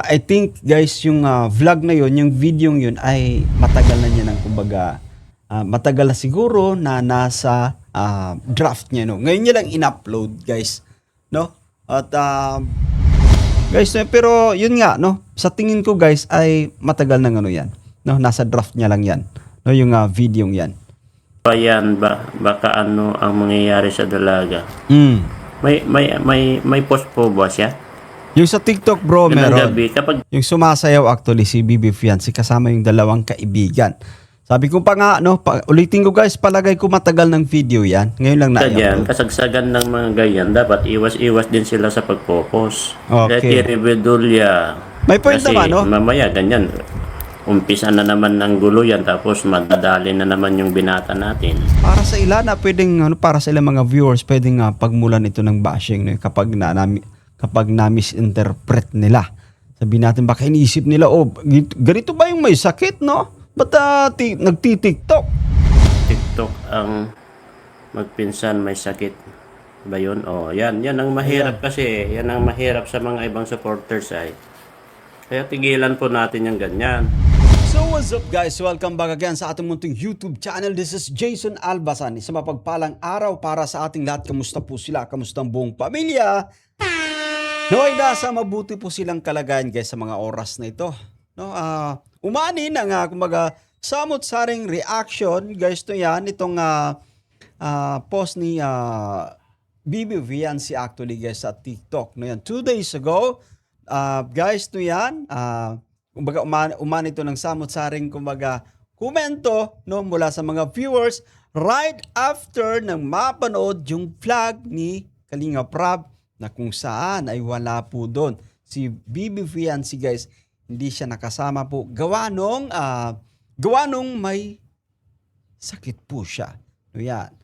I think guys yung vlog na yun, yung video yun ay matagal na niya ng kumbaga matagal na siguro na nasa draft niya no. Ngayon niya lang in-upload guys, no? At guys, pero yun nga no, sa tingin ko guys ay matagal na ano yan, no? Nasa draft niya lang yan, no, yung video yan. Ayan baka ano ang mangyayari sa dalaga. May post po ba siya? Yung sa TikTok bro, Ganang meron. gabi kapag Yung sumasayaw actually si Bibi Fiancé kasama yung dalawang kaibigan. Sabi ko pa nga, no, ulitin ko guys, palagay ko matagal ng video yan. Ngayon lang ganyan, na-upload. kasagsagan ng mga ganyan, dapat iwas-iwas din sila sa pagpokus. Okay. Letty Rebedulya. May point Kasi naman, no? mamaya ganyan, umpisa na naman ng gulo yan, tapos madadali na naman yung binata natin. Para sa ilan na pwedeng, ano, para sa ilang mga viewers, pwedeng pagmulan ito ng bashing, no, kapag na-misinterpret nila. Sabihin natin, baka iniisip nila, oh, ganito ba yung may sakit, no? Ba't nagti-TikTok? TikTok ang magpinsan may sakit ba yun? Oh, yan ang mahirap kasi. Yan ang mahirap sa mga ibang supporters ay. Kaya tigilan po natin yung ganyan. So what's up guys? Welcome back again sa ating munting YouTube channel. This is Jason Albasan. Isang mapagpalang araw para sa ating lahat. Kamusta po sila? Kamusta ang buong pamilya? Naway nasa mabuti po silang kalagayan guys sa mga oras na ito. No, umani ng kumbaga samot-saring reaction guys to yan itong post ni Bibi Fiancé actually guys sa TikTok. No yan 2 days ago. Guys to yan kumbaga umani ito ng samot-saring kumbaga komento no mula sa mga viewers right after nang mapanood yung vlog ni Kalinga Prab na kung saan ay wala po doon si Bibi Fiancé guys. Hindi siya nakasama po. Gawa nung may sakit po siya. No, yan.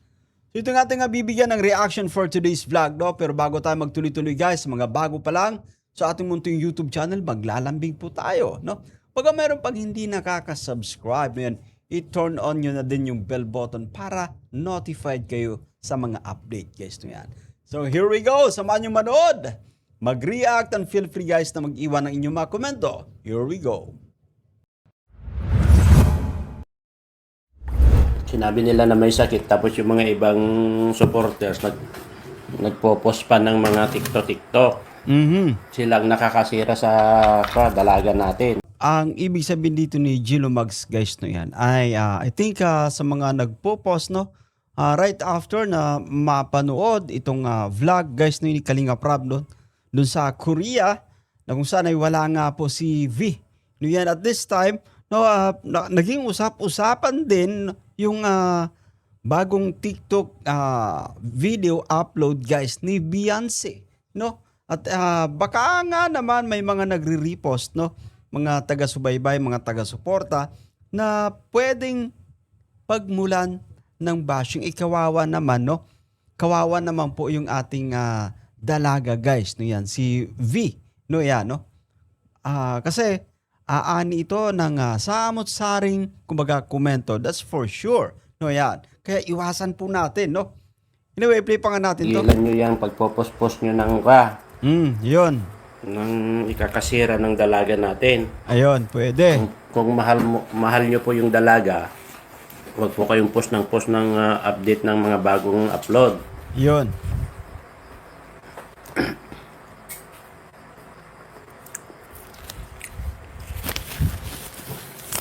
So ito nga ating bibigyan ng reaction for today's vlog. No? Pero bago tayo magtuloy-tuloy guys, mga bago pa lang sa ating munting YouTube channel, maglalambing po tayo. No? Pag mayroon pang hindi nakaka-subscribe, no, yan, i-turn on nyo na din yung bell button para notified kayo sa mga update guys. No, yan. So here we go. Samahan nyo manood. Mag-react and feel free guys na mag-iwan ng inyong mga komento. Here we go. Sinabi nila na may sakit, tapos yung mga ibang supporters nagpo-post pa ng mga TikTok. Silang nakakasira sa dalaga natin. Ang ibig sabihin dito ni Gilo Mags guys no yan ay I think sa mga nagpo-post no right after na mapanood itong vlog guys no ni Kalinga Prab no doon sa Korea na kung saan ay wala nga po si V. No yan at this time no naging usap-usapan din yung bagong TikTok video upload guys ni Fiancé no at baka nga naman may mga nagre-repost no mga taga-subaybay, mga taga-suporta na pwedeng pagmulan ng bashing. Ikawawa naman no kawawa naman po yung ating dalaga guys no yan si V no yan no kasi aani ito ng samot-saring kumbaga komento, that's for sure no yan kaya iwasan po natin no. Anyway, play pa nga natin to. Ilan nyo yung pagpo-post nyo ng yun ng ikakasira ng dalaga natin. ayun pwede Kung mahal nyo po yung dalaga, huwag po kayong post ng update ng mga bagong upload. yun.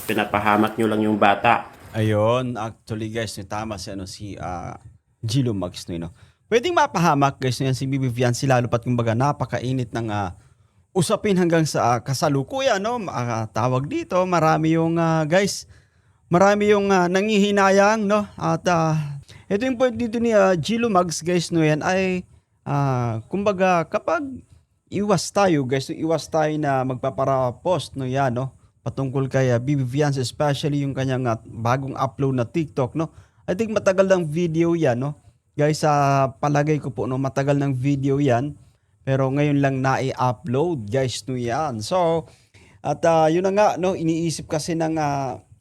Pinapahamak nyo lang yung bata. Ayun, actually guys, tama si Gilo Mags no. Pwedeng mapahamak guys yan si Bibi Fiancé lalo pat kumbaga napakainit ng usapin hanggang sa kasalukuyan no. Tawag dito, marami yung guys, marami yung nangihinayang no. At ito yung point dito ni Gilo Mags guys no yan ay kumbaga kapag iwas tayo guys, iwas tayo na magpapara-post no yan no. Patungkol kay Bibi Fiancé, especially yung kanyang bagong upload na TikTok no. I think matagal ng video yan no. Guys, palagay ko po no matagal ng video yan pero ngayon lang na-i-upload guys no yan. So at yun na nga no, iniisip kasi ng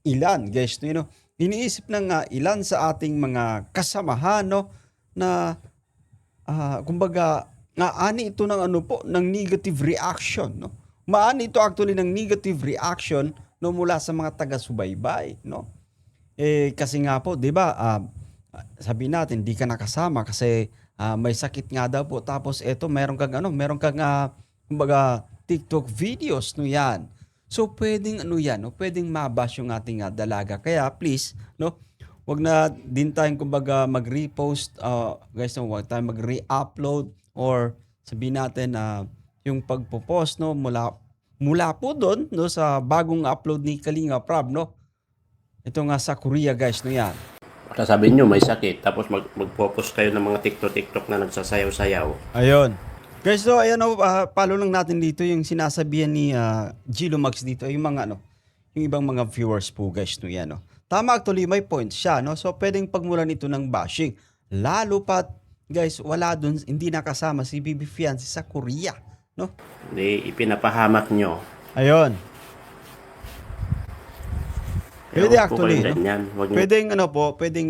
ilan guys no, iniisip ng ilan sa ating mga kasamahan no na kumbaga ani ito ng ano po ng negative reaction no. maan ito actually ng negative reaction no mula sa mga taga-subaybay, no? Kasi nga po, 'di ba? Sabi natin di ka nakasama kasi may sakit nga daw po. Tapos eto meron kang kumbaga TikTok videos no 'yan. So pwedeng ano 'yan, no? Pwedeng mabash yung ating dalaga. Kaya please, no? Wag na din tayong kumbaga mag-repost, guys, no? Wag tayong mag-re-upload or sabihin natin yung pagpo-post no mula po doon no sa bagong upload ni Kalinga Prab, no. Ito nga sa Korea, guys, no 'yan. Sasabihin nyo may sakit, tapos magpo-post kayo ng mga TikTok na nagsasayaw-sayaw. Ayun. Guys, so ayan follow lang natin dito yung sinasabihan ni Gilo Max dito, yung mga yung ibang mga viewers po, guys, no 'yan, no. Tama, actually may point siya, no. So pwedeng pagmulan ito ng bashing. Lalo pat, guys, wala doon, hindi nakasama si Bibi Fiancé sa Korea, no. Hindi, ipinapahamak nyo. Ayun. Pwede Ewan po actually, kayong no? ganyan. Wag nyo- Pwedeng pwedeng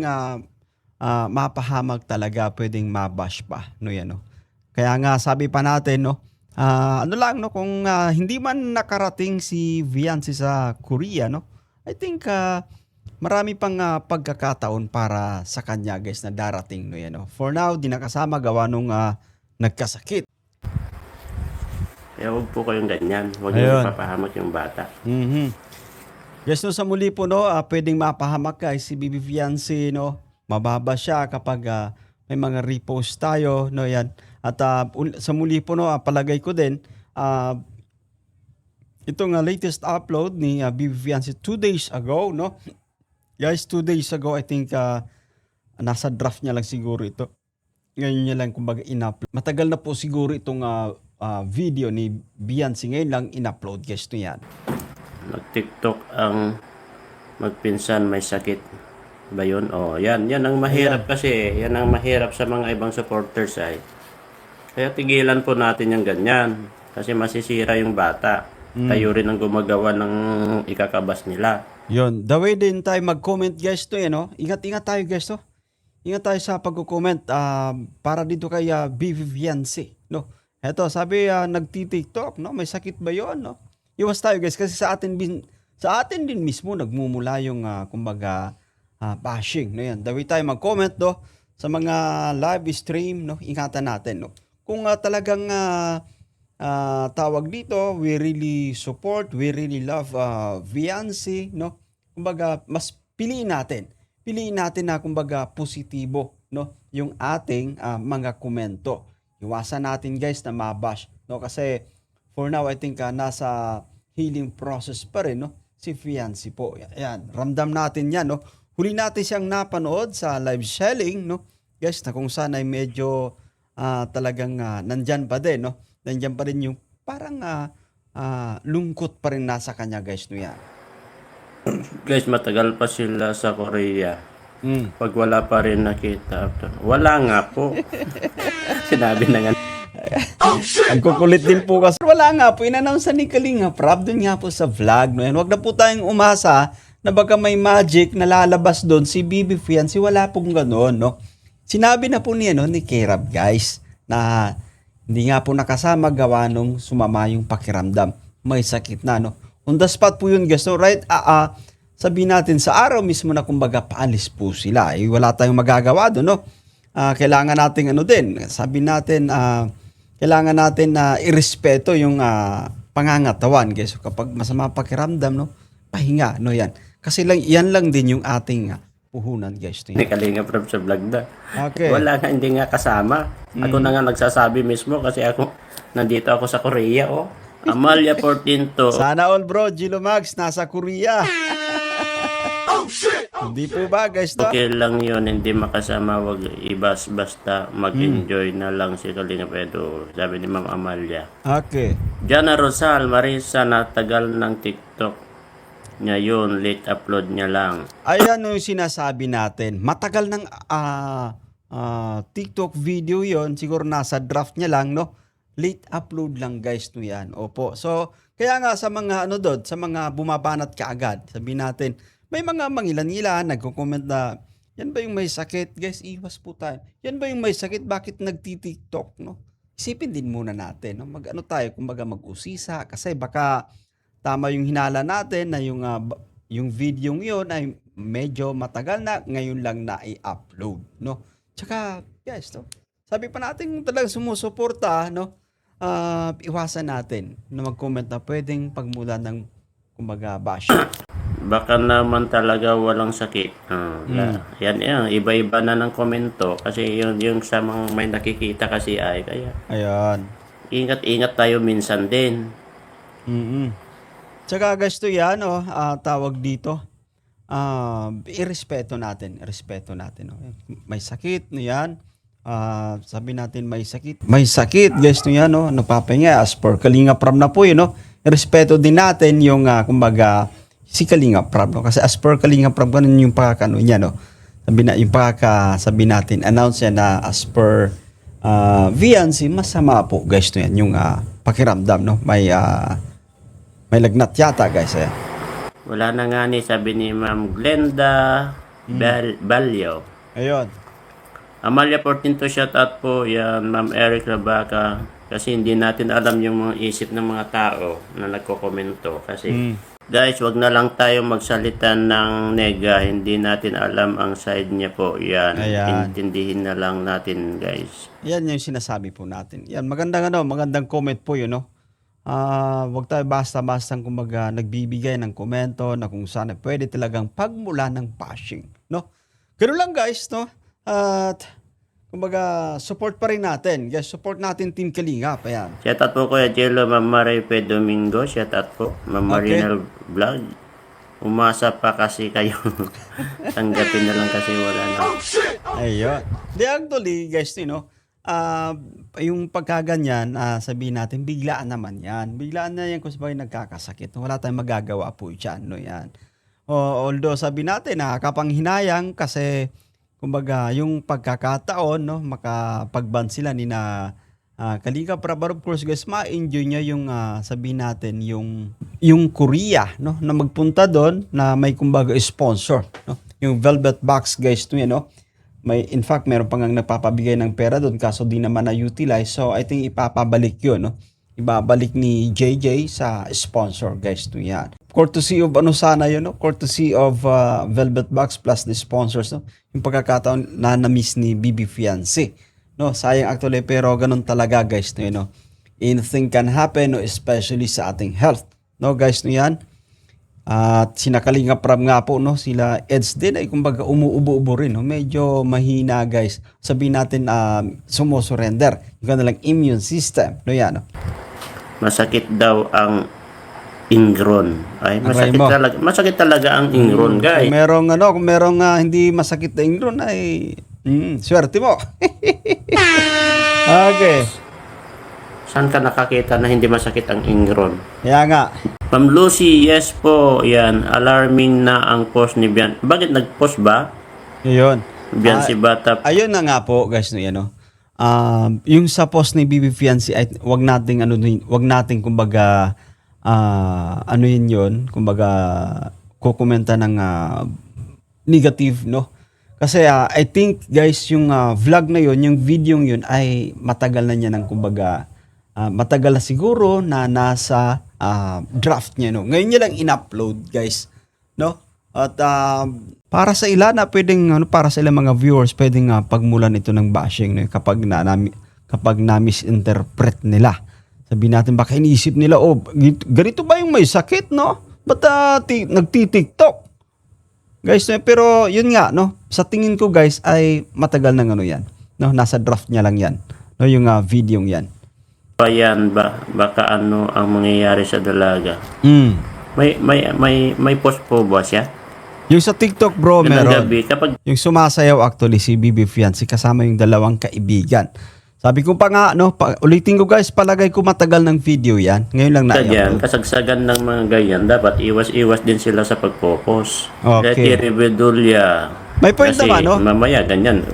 mapahamag talaga, pwedeng mabash pa, no 'yan, no. Kaya nga sabi pa natin, no, ano lang, no, kung hindi man nakarating si Fiancé sa Korea, no, I think marami pang pagkakataon para sa kanya, guys, na darating, no 'yan, no. For now, di nakasama gawa nung nagkasakit. Kaya huwag po kayong ganyan. Huwag Ayun. nyo ipapahamak yung bata. Mhm. Yes, no, sa muli po, no, pwedeng mapahamak ka si Bibi Fiancé, no. Mababa siya kapag may mga repost tayo, no, 'yan. At sa muli po, no, palagay ko din itong latest upload ni Bibi Fiancé 2 days ago, no. Guys, 2 days ago, I think nasa draft niya lang siguro ito. Ngayon niya lang kumbaga in-upload. Matagal na po siguro itong video ni Fiancé, ngayon lang in-upload, guys, no 'yan. Nag-TikTok ang magpinsan may sakit ba yun? Yan ang mahirap kasi. Yan ang mahirap sa mga ibang supporters ay. Kaya tigilan po natin yung ganyan. Kasi masisira yung bata. Kayo rin ang gumagawa ng ikakabas nila. Yun. The way din tayo mag-comment, guys, to, no? Ingat-ingat tayo, guys, to. Ingat tayo sa pag-comment para dito kay Bibi Fiancé, no? Eto, sabi nagti-TikTok, no? May sakit ba yun, no? Iwas tayo, guys, kasi sa atin din mismo nagmumula yung kumbaga bashing, no? Yan. The way tayo mag-comment, no? Sa mga live stream, no? Ingatan natin, no? Kung talagang tawag dito, we really support, we really love Fiancé, no? Kumbaga, mas piliin natin na kumbaga positibo, no, yung ating mga komento. Iwasan natin, guys, na mabash, no, kasi for now I think nasa healing process pa rin, no, si Fiancé po. Ayan, ramdam natin 'yan, no. Huli natin siyang napanood sa live selling, no, guys, na kung saan ay medyo talagang nandyan pa din, no. Nandyan pa rin yung parang lungkot pa rin nasa kanya, guys, no, yan. Guys, matagal pa sila sa Korea. Mm. Pag wala pa rin nakita. Wala nga po. Sinabi na nga. Ang kukulit din po kasi. Wala nga po, in-announce ni Kalinga Prab doon nga po sa vlog. No? Huwag na po tayong umasa na baka may magic na lalabas doon si Bibi Fiancé. Wala pong gano'n, no? Sinabi na po niya, no, ni Kerab, guys, na hindi nga po nakasama gawa nung sumama yung pakiramdam. May sakit na, no? On the spot po yun, guys. So, right, sabihin natin sa araw mismo na kumbaga paalis po sila. Wala tayong magagawa doon, no? Kailangan natin sabi natin, kailangan natin na irespeto yung pangangatawan, guys. So, kapag masama pakiramdam, no, pahinga, no, yan. Kasi yan lang din yung ating puhunan, guys. Ni Kalinga Prab sa vlog na. Okay. Wala nga, hindi nga kasama. Ako na nga nagsasabi mismo kasi nandito ako sa Korea, oh. Amalia Portinto. Sana all, bro. Gilo Max, nasa Korea. Oh shit! Hindi po ba, guys? To? Okay lang yun, hindi makasama, wag ibas, basta mag-enjoy na lang si Kalinga Pedro, sabi ni Ma'am Amalia. Okay. Jana Rosal, Marisa, natagal ng TikTok niya yun, late upload niya lang. Ayan yung sinasabi natin. Matagal ng TikTok video yon, siguro nasa draft niya lang, no? Late upload lang, guys, no yan. Opo. So, kaya nga sa mga sa mga bumabanat kaagad, sabihin natin, may mga mangilan-ngilan nagko-comment na, yan ba yung may sakit? Guys, iwas po tayo. Yan ba yung may sakit? Bakit nagti-TikTok, no? isipin din muna natin, no? Mag-ano tayo, kumbaga mag-usisa kasi baka tama yung hinala natin na yung video yun ay medyo matagal na, ngayon lang na i-upload, no? Tsaka, guys, no? Sabi pa natin kung talagang sumusuporta, no? Iwasan natin na mag-comment na pwedeng pagmula ng kumbaga bash. Baka naman talaga walang sakit. Yan, iba-iba na ng komento kasi yung sa mga may nakikita kasi ay kaya Ayan. ingat-ingat tayo minsan din. Tsaka guys to yan, tawag dito. Irespeto natin. No? May sakit, no yan. Sabi natin may sakit. May sakit, guys to yan, no? Napapahinga. As per Kalinga Prab na po yun, no? Irespeto din natin yung, kumbaga, si Kalinga Prab, no? Kasi as per Kalinga Prab, ganun yung pakakano niya, no? Sabi natin, announce niya na as per VNC, masama po, guys to yan, yung pakiramdam, no? May lagnat yata, guys. Ayan. Wala na nga ni, sabi ni Ma'am Glenda Balyo. Ayun. Amalia Portinto, shout out po. Yan, Ma'am Eric Labaca. Kasi hindi natin alam yung mga isip ng mga tao na nagko-komento. Kasi, guys, wag na lang tayo magsalita ng nega. Hindi natin alam ang side niya po. Yan, Ayan. intindihin na lang natin, guys. Yan yung sinasabi po natin. Yan, magandang comment po yun, no? Wag tayo basta-basta kumbaga nagbibigay ng komento na kung saan pwede talagang pagmula ng bashing, no? Ganun lang, guys, no? At kumbaga support pa rin natin. Guys, support natin Team Kalingap. Ayan. Shout out po Kuya Jello, Ma'am Maripe Domingo. Shout out po, Ma'am Marinel Vlog. Umasa pa kasi kayo. Tanggapin na lang kasi wala na. Ayun. Di actually, guys, yung pagkaganyan, sabihin natin, biglaan naman yan. Biglaan na yan kung sabay nagkakasakit. Wala tayong magagawa po dyan, no? Yan. Although sabi natin, nakakapanghinayang kasi kumbaga yung pagkakataon, no, makapagban sila ni na Kalinga Prab, of course, guys, ma-enjoy niya yung sabihin natin yung Korea, no, na magpunta doon na may kumbaga sponsor, no? Yung Velvet Box, guys, to yan, no? In fact, meron pang nagpapabigay ng pera doon kaso di naman na-utilize. So, I think ipapabalik yun, no? Ibabalik ni JJ sa sponsor, guys, to yan. Courtesy of sana yun, no? Courtesy of Velvet Box plus the sponsors, no? Yung pagkakataon na na-miss ni Bibi Fiancé, no? Sayang actually, pero ganun talaga, guys, no? Anything can happen, no? Especially sa ating health, no, guys, no yan. At sina Kalinga Prab nga po, no, sila Eds din ay kumbaga umuubo-ubo rin, no? Medyo mahina, guys. Sabihin natin sumusurrender yung kanilang immune system, no, yan, no? Masakit daw ang ingron. Ay, masakit talaga ang ingron, guys. Kung merong hindi masakit na ingron ay swerte mo. Okay. Saan ka nakakita na hindi masakit ang ingron? Kaya nga. Ma'am Lucy, yes po. Yan, alarming na ang post ni Bian. Bakit nag-post ba? Yun. Bian si Bata. Ayun na nga po, guys, no, yan, no. Yung sa post ni Bibi Fiancé ay wag nating kumbaga kumbaga kukomenta ng negative, no. Kasi I think, guys, yung vlog na yun, yung video yun ay matagal na niya ng kumbaga matagal na siguro na nasa draft niya, no. Ngayon niya lang in-upload, guys, no. At para sa ilan na pwedeng para sa ilang mga viewers pwedeng pagmulan ito ng bashing, no, kapag na-misinterpret nila. Sabihin natin baka iniisip nila, ganito ba yung may sakit, no? Ba't nagti-TikTok? Guys, no? Pero yun nga, no, sa tingin ko, guys, ay matagal ng yan, no, nasa draft niya lang yan, no, yung video yan. Ayan ba? Baka ang mangyayari sa dalaga? May post po ba siya? Yung sa TikTok, bro, meron. Gabi, Yung sumasayaw actually si Bibi Fiancé kasama yung dalawang kaibigan. Sabi ko pa nga, no, ulitin ko, guys, palagay ko matagal ng video yan. Ngayon lang na-upload. Kasagsagan ng mga ganyan, dapat iwas-iwas din sila sa pagpo-post. Okay. Rebedulia. May point kasi naman, no? Mamaya, ganyan.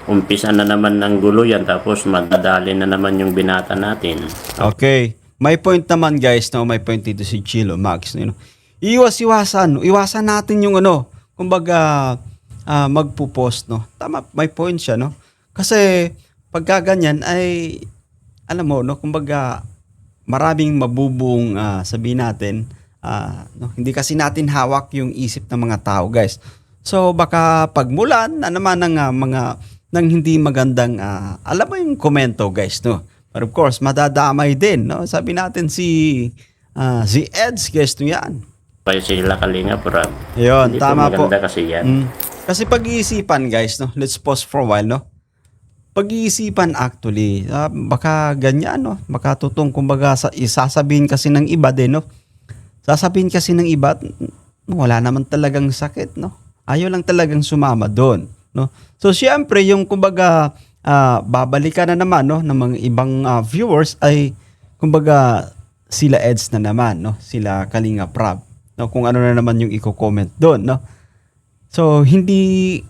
Umpisa na naman ng gulo yan, tapos madadali na naman yung binata natin. Okay. May point naman, guys, no? May point dito si Chilo Max, no? Iwasan natin yung kumbaga magpo-post, no? Tama, may point siya, no? Kasi pagka ganyan ay alam mo, no, kumbaga, maraming mabubong sabihin natin, no, hindi kasi natin hawak yung isip ng mga tao, guys. So, baka pagmulan na naman ng ng hindi magandang, alam mo yung komento, guys, no? But of course, madadamay din, no? Sabi natin si Eds, guys, no yan. Kaya sila Kalinga Prab. Yun, Hindi tama po. maganda kasi yan. Kasi pag-iisipan, guys, no? Let's pause for a while, no? Pag-iisipan actually, baka ganyan, no? Baka tutong, kumbaga, isasabihin kasi ng iba din, no? Sasabihin kasi ng iba, wala naman talagang sakit, no? Ayaw lang talagang sumama doon, no? So, syempre, yung, kumbaga, babalikan na naman, no? Ng mga ibang viewers ay, kumbaga, sila Eds na naman, no? Sila Kalinga Prab, no? Kung ano na naman yung i-comment doon, no? So, hindi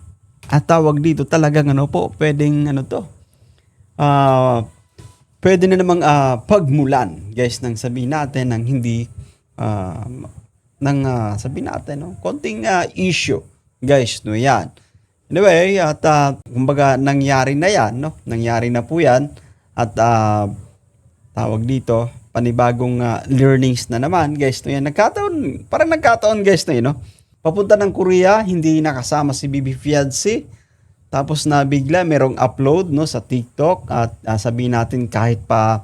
tawag dito talagang ano po, pwedeng ano to. Pwede na namang pagmulan, guys, nang sabihin natin ng hindi sabihin natin, no, konting issue, guys, no, yan. Anyway, at kumbaga nangyari na yan, no? Nangyari na po yan at tawag dito, panibagong learnings na naman, guys, no, yan. Parang nagkataon, guys, no, yun, no? Papunta ng Korea, hindi nakasama si Bibi Fiancé. Tapos na bigla merong upload, no, sa TikTok at sabihin natin kahit pa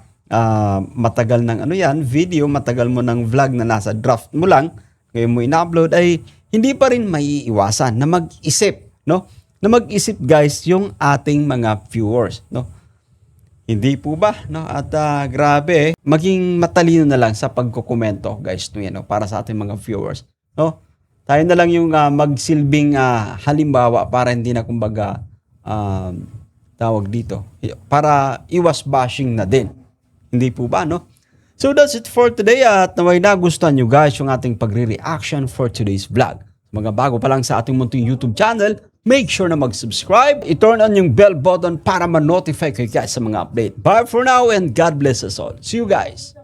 matagal ng ano yan, video, matagal mo ng vlog na nasa draft mo lang, kaya mo in-upload ay hindi pa rin maiiwasan na mag-isip, no? Na mag-isip, guys, yung ating mga viewers, no? Hindi po ba, no? At grabe, maging matalino na lang sa pagkokomento, guys, no, yan, no? Para sa ating mga viewers, no? Tayo na lang yung magsilbing halimbawa para hindi na kumbaga tawag dito. Para iwas bashing na din. Hindi po ba, no? So that's it for today at naway nagustuhan nyo, guys, yung ating pagre-reaction for today's vlog. Mga bago pa lang sa ating munting YouTube channel, make sure na mag-subscribe, i-turn on yung bell button para ma-notify kayo, guys, sa mga update. Bye for now and God bless us all. See you, guys!